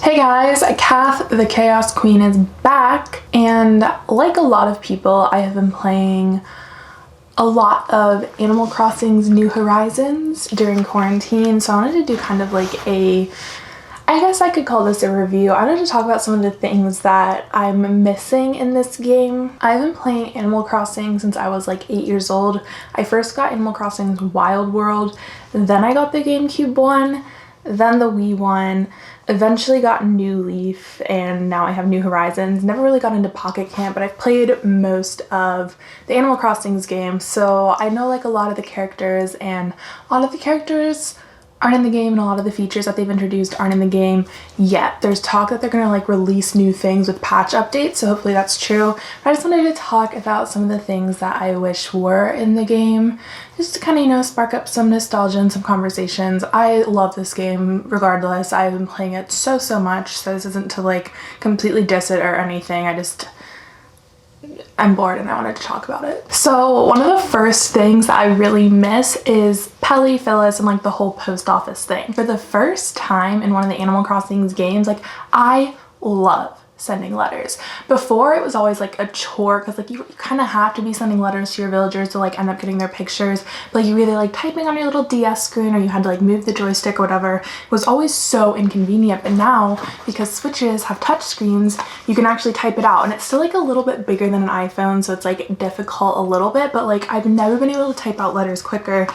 Hey guys, Kath the Chaos Queen is back, and like a lot of people, I have been playing a lot of Animal Crossing's New Horizons during quarantine, so I wanted to do kind of like I guess I could call this a review. I wanted to talk about some of the things that I'm missing in this game. I've been playing Animal Crossing since I was like 8 years old. I first got Animal Crossing's Wild World, then I got the GameCube one, then the Wii one, eventually got New Leaf, and now I have New Horizons. Never really got into Pocket Camp, but I've played most of the Animal Crossing's games, so I know like a lot of the characters, and a lot of the characters aren't in the game, and a lot of the features that they've introduced aren't in the game yet. There's talk that they're gonna like release new things with patch updates, so hopefully that's true. But I just wanted to talk about some of the things that I wish were in the game, just to kind of, you know, spark up some nostalgia and some conversations. I love this game regardless. I've been playing it so much, so this isn't to like completely diss it or anything. I'm bored and I wanted to talk about it. So one of the first things that I really miss is Pelly, Phyllis, and like the whole post office thing. For the first time in one of the Animal Crossing's games, like I love sending letters. Before it was always like a chore because like you kind of have to be sending letters to your villagers to like end up getting their pictures, but like you either like typing on your little DS screen or you had to like move the joystick or whatever. It was always so inconvenient, but now because Switches have touch screens, you can actually type it out, and it's still like a little bit bigger than an iPhone, so it's like difficult a little bit, but like I've never been able to type out letters quicker.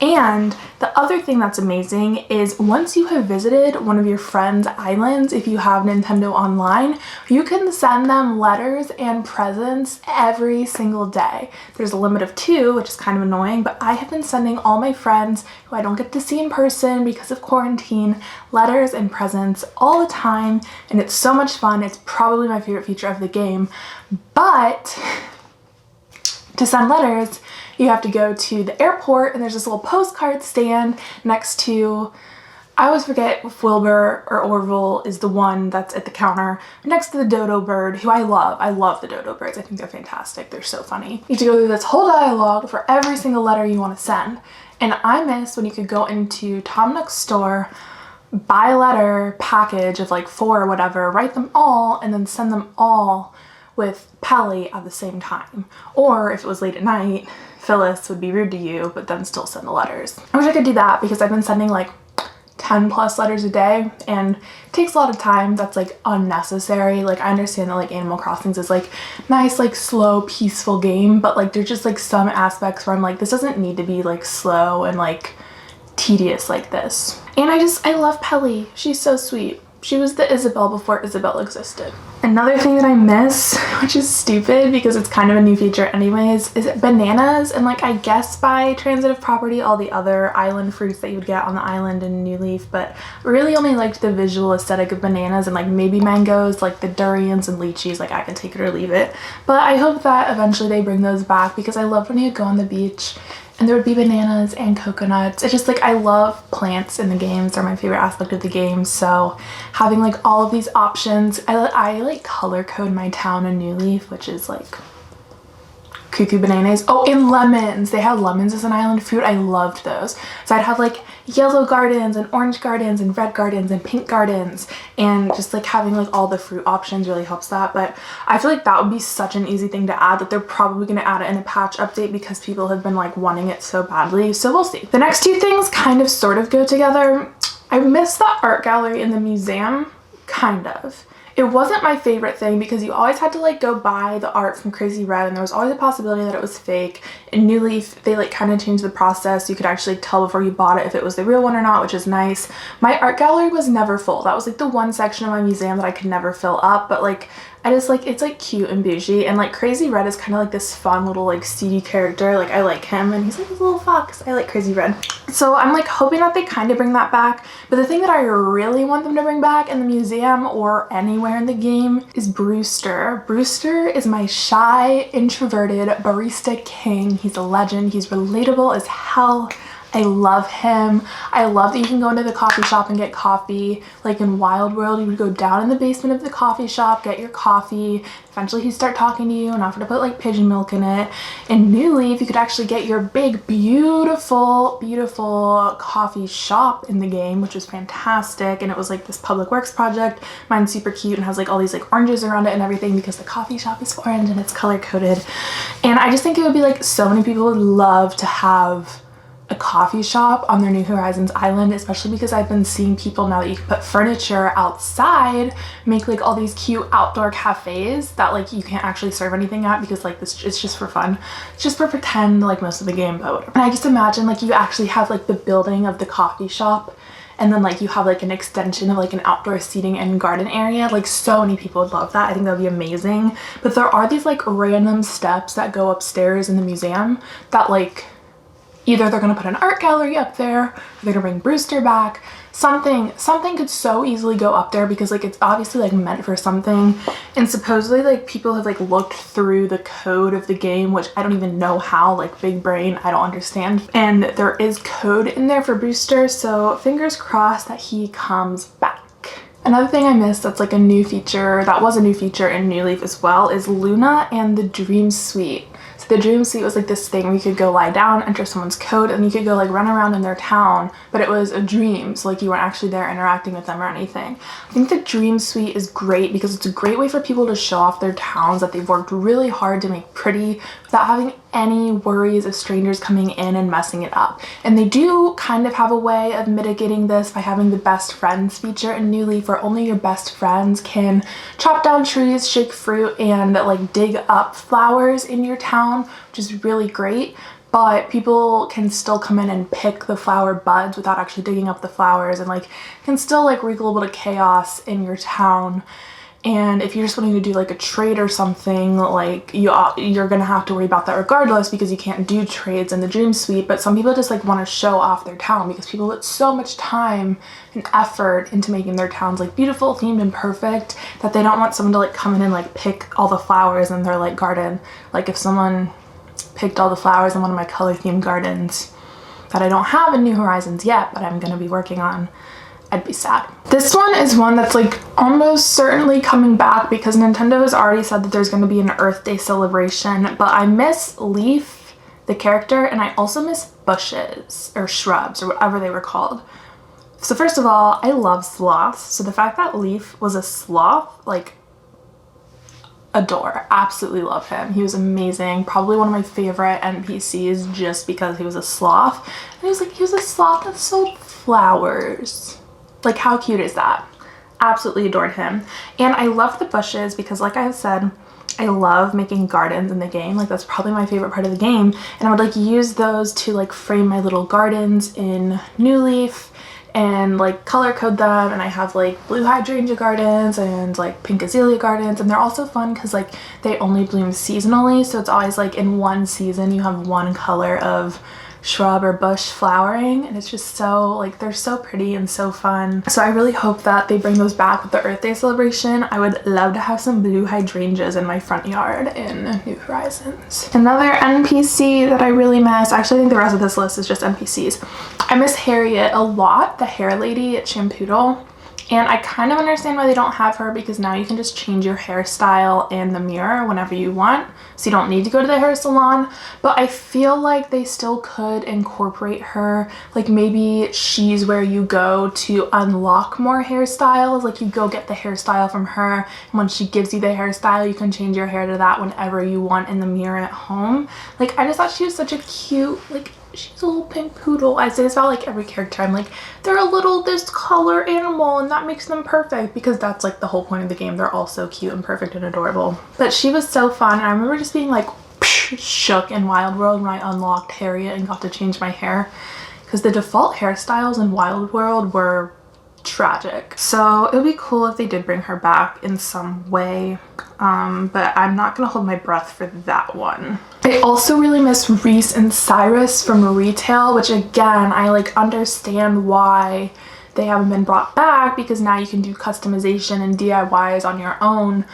And the other thing that's amazing is once you have visited one of your friends' islands, if you have Nintendo Online, you can send them letters and presents every single day. There's a limit of 2, which is kind of annoying, but I have been sending all my friends who I don't get to see in person because of quarantine letters and presents all the time, and it's so much fun. It's probably my favorite feature of the game. But to send letters, you have to go to the airport, and there's this little postcard stand next to, I always forget if Wilbur or Orville is the one that's at the counter, next to the dodo bird, who I love. I love the dodo birds. I think they're fantastic. They're so funny. You have to go through this whole dialogue for every single letter you want to send. And I miss when you could go into Tom Nook's store, buy a letter package of like 4 or whatever, write them all, and then send them all with Pelly at the same time. Or if it was late at night, Phyllis would be rude to you, but then still send the letters. I wish I could do that because I've been sending like 10 plus letters a day, and it takes a lot of time that's like unnecessary. Like I understand that like Animal Crossings is like nice, like slow, peaceful game, but like there's just like some aspects where I'm like, this doesn't need to be like slow and like tedious like this. And I love Pelly. She's so sweet. She was the Isabelle before Isabelle existed. Another thing that I miss, which is stupid because it's kind of a new feature anyways, is bananas, and like I guess by transitive property all the other island fruits that you would get on the island in New Leaf, but I really only liked the visual aesthetic of bananas and like maybe mangoes, like the durians and lychees, like I can take it or leave it. But I hope that eventually they bring those back because I loved when you would go on the beach and there would be bananas and coconuts. It's just like I love plants in the games. They're my favorite aspect of the game, so having like all of these options, I like color code my town in New Leaf, which is like cuckoo bananas. Oh, and lemons. They had lemons as an island fruit. I loved those. So I'd have like yellow gardens and orange gardens and red gardens and pink gardens, and just like having like all the fruit options really helps that. But I feel like that would be such an easy thing to add that they're probably going to add it in a patch update because people have been like wanting it so badly, so we'll see. The next 2 things kind of sort of go together. I miss the art gallery in the museum, kind of. It wasn't my favorite thing because you always had to like go buy the art from Crazy Red, and there was always a possibility that it was fake. In New Leaf, they like kind of changed the process. You could actually tell before you bought it if it was the real one or not, which is nice. My art gallery was never full. That was like the one section of my museum that I could never fill up, but like I just like, it's like cute and bougie, and like Crazy Red is kind of like this fun little like seedy character. Like I like him, and he's like this little fox. I like Crazy Red. So I'm like hoping that they kind of bring that back. But the thing that I really want them to bring back in the museum or anywhere in the game is Brewster. Brewster is my shy, introverted barista king. He's a legend. He's relatable as hell. I love him. I love that you can go into the coffee shop and get coffee. Like in Wild World, you would go down in the basement of the coffee shop, get your coffee. Eventually he'd start talking to you and offer to put like pigeon milk in it. In New Leaf, you could actually get your big, beautiful, beautiful coffee shop in the game, which was fantastic. And it was like this public works project. Mine's super cute and has like all these like oranges around it and everything because the coffee shop is orange and it's color coded. And I just think it would be like so many people would love to have a coffee shop on their New Horizons island, especially because I've been seeing people now that you can put furniture outside make like all these cute outdoor cafes that like you can't actually serve anything at because like this, it's just for fun. It's just for pretend like most of the game, but whatever. And I just imagine like you actually have like the building of the coffee shop and then like you have like an extension of like an outdoor seating and garden area. Like so many people would love that. I think that would be amazing. But there are these like random steps that go upstairs in the museum that like either they're gonna put an art gallery up there, or they're gonna bring Brewster back. Something could so easily go up there because like it's obviously like meant for something. And supposedly like people have like looked through the code of the game, which I don't even know how, like big brain, I don't understand. And there is code in there for Brewster, so fingers crossed that he comes back. Another thing I missed that's like a new feature, that was a new feature in New Leaf as well, is Luna and the Dream Suite. So the Dream Suite was like this thing where you could go lie down, enter someone's code, and you could go like run around in their town, but it was a dream, so like you weren't actually there interacting with them or anything. I think the Dream Suite is great because it's a great way for people to show off their towns that they've worked really hard to make pretty without having any worries of strangers coming in and messing it up. And they do kind of have a way of mitigating this by having the best friends feature in New Leaf, where only your best friends can chop down trees, shake fruit, and like dig up flowers in your town, which is really great. But people can still come in and pick the flower buds without actually digging up the flowers, and like can still like wreak a little bit of chaos in your town. And if you're just wanting to do like a trade or something, like you're gonna have to worry about that regardless because you can't do trades in the Dream Suite. But some people just like want to show off their town because people put so much time and effort into making their towns like beautiful, themed, and perfect that they don't want someone to like come in and like pick all the flowers in their like garden. Like if someone picked all the flowers in one of my color themed gardens that I don't have in New Horizons yet, but I'm gonna be working on, I'd be sad. This one is one that's like almost certainly coming back because Nintendo has already said that there's going to be an Earth Day celebration, but I miss Leif, the character, and I also miss bushes or shrubs or whatever they were called. So first of all, I love sloths. So the fact that Leif was a sloth, like adore, absolutely love him. He was amazing. Probably one of my favorite NPCs just because he was a sloth. And he was a sloth that sold flowers. Like how cute is that? Absolutely adored him. And I love the bushes because like I said, I love making gardens in the game. Like that's probably my favorite part of the game. And I would like use those to like frame my little gardens in New Leaf and like color code them. And I have like blue hydrangea gardens and like pink azalea gardens. And they're also fun because like they only bloom seasonally. So it's always like in one season you have one color of shrub or bush flowering, and it's just so like they're so pretty and so fun. So I really hope that they bring those back with the Earth Day celebration. I would love to have some blue hydrangeas in my front yard in New Horizons. Another NPC that I really miss, actually I think the rest of this list is just NPCs. I miss Harriet a lot, the hair lady at Shampoodle. And I kind of understand why they don't have her because now you can just change your hairstyle in the mirror whenever you want. So you don't need to go to the hair salon. But I feel like they still could incorporate her. Like maybe she's where you go to unlock more hairstyles. Like you go get the hairstyle from her. And when she gives you the hairstyle, you can change your hair to that whenever you want in the mirror at home. Like I just thought she was such a cute, like she's a little pink poodle. I say this about like every character. I'm like, they're a little this color animal and that makes them perfect because that's like the whole point of the game. They're all so cute and perfect and adorable. But she was so fun. And I remember just being like shook in Wild World when I unlocked Harriet and got to change my hair because the default hairstyles in Wild World were tragic. So it would be cool if they did bring her back in some way, but I'm not gonna hold my breath for that one. I also really miss Reese and Cyrus from retail, which again I like understand why they haven't been brought back because now you can do customization and DIYs on your own,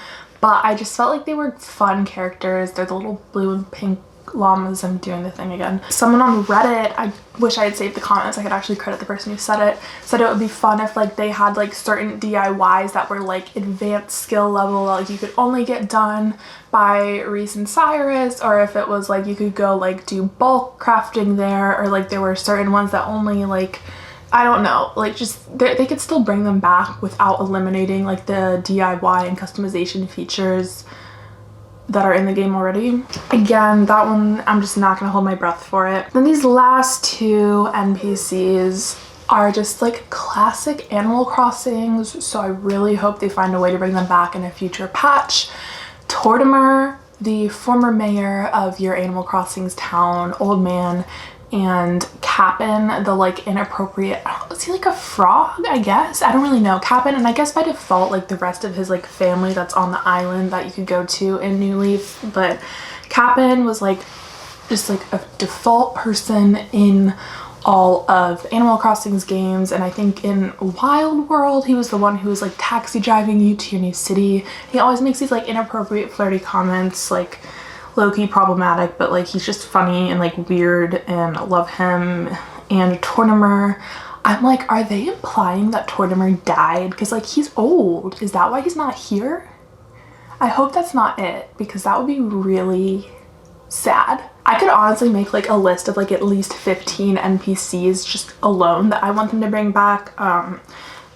but I just felt like they were fun characters. They're the little blue and pink llamas, I'm doing the thing again. Someone on Reddit, I wish I had saved the comments, I could actually credit the person who said it would be fun if like they had like certain DIYs that were like advanced skill level, like you could only get done by Reese and Cyrus, or if it was like you could go like do bulk crafting there, or like there were certain ones that only like, I don't know, like just they could still bring them back without eliminating like the DIY and customization features that are in the game already. Again, that one, I'm just not gonna hold my breath for it. Then these last two NPCs are just like classic Animal Crossings, so I really hope they find a way to bring them back in a future patch. Tortimer, the former mayor of your Animal Crossings town, old man, and Cap'n, the like inappropriate, is he like a frog, I guess? I don't really know. Cap'n, and I guess by default like the rest of his like family that's on the island that you could go to in New Leaf, but Cap'n was like just like a default person in all of Animal Crossing's games, and I think in Wild World he was the one who was like taxi driving you to your new city. He always makes these like inappropriate flirty comments, like low-key problematic, but like he's just funny and like weird, and I love him. And Tortimer, I'm like, are they implying that Tortimer died? Because like he's old. Is that why he's not here? I hope that's not it, because that would be really sad. I could honestly make like a list of like at least 15 NPCs just alone that I want them to bring back.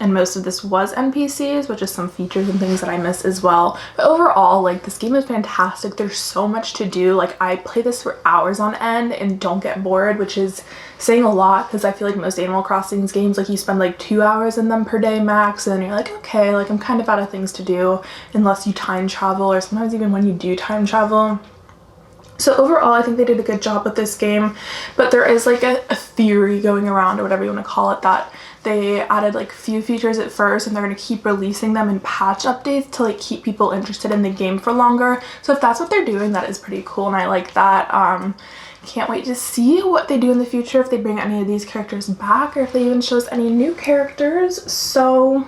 And most of this was NPCs, which is some features and things that I miss as well. But overall, like this game is fantastic. There's so much to do. Like I play this for hours on end and don't get bored, which is saying a lot, because I feel like most Animal Crossings games, like you spend like 2 hours in them per day max, and then you're like, okay, like I'm kind of out of things to do unless you time travel, or sometimes even when you do time travel. So overall, I think they did a good job with this game, but there is like a theory going around, or whatever you want to call it, that they added like few features at first and they're going to keep releasing them in patch updates to like keep people interested in the game for longer. So if that's what they're doing, that is pretty cool, and I like that. Can't wait to see what they do in the future, if they bring any of these characters back, or if they even show us any new characters. So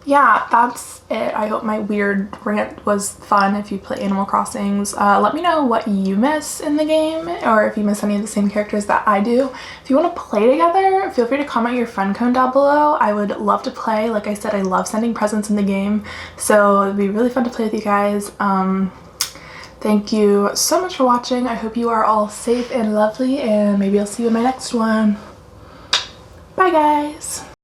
yeah, that's it. I hope my weird rant was fun. If you play Animal Crossings, let me know what you miss in the game, or if you miss any of the same characters that I do. If you want to play together, feel free to comment your friend code down below. I would love to play. Like I said, I love sending presents in the game, so it'd be really fun to play with you guys. Thank you so much for watching. I hope you are all safe and lovely, and maybe I'll see you in my next one. Bye guys!